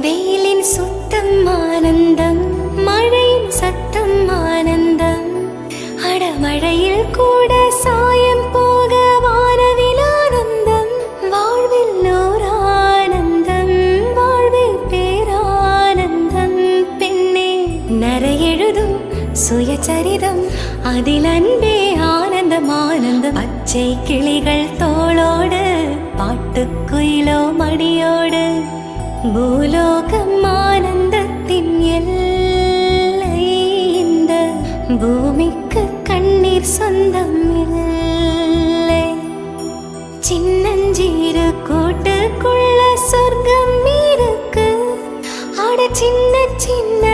வெயிலின் சுத்தம் ஆனந்தம், மழையின் சத்தம் ஆனந்தம். அடமழையில் கூட சாயம் போக வானவில் ஆனந்தம். வாழ்வில் ஓர் ஆனந்தம், வாழ்வில் பேரானந்தம். பெண்ணே நரையெழுதும் சுயசரிதம், அதில் அன்பே ஆனந்தம் ஆனந்தம். பச்சை கிளிகள் தோளோடு, பாட்டுக்குயிலோ மடியோடு. பூலோகம் ஆனந்தத்தின் எல்லை, இந்த பூமிக்கு கண்ணீர் சொந்தம் இல்லை. சின்னஞ்சீரு கூட்டுக்குள்ள சொர்க்கம் இருக்கு. அட சின்ன சின்ன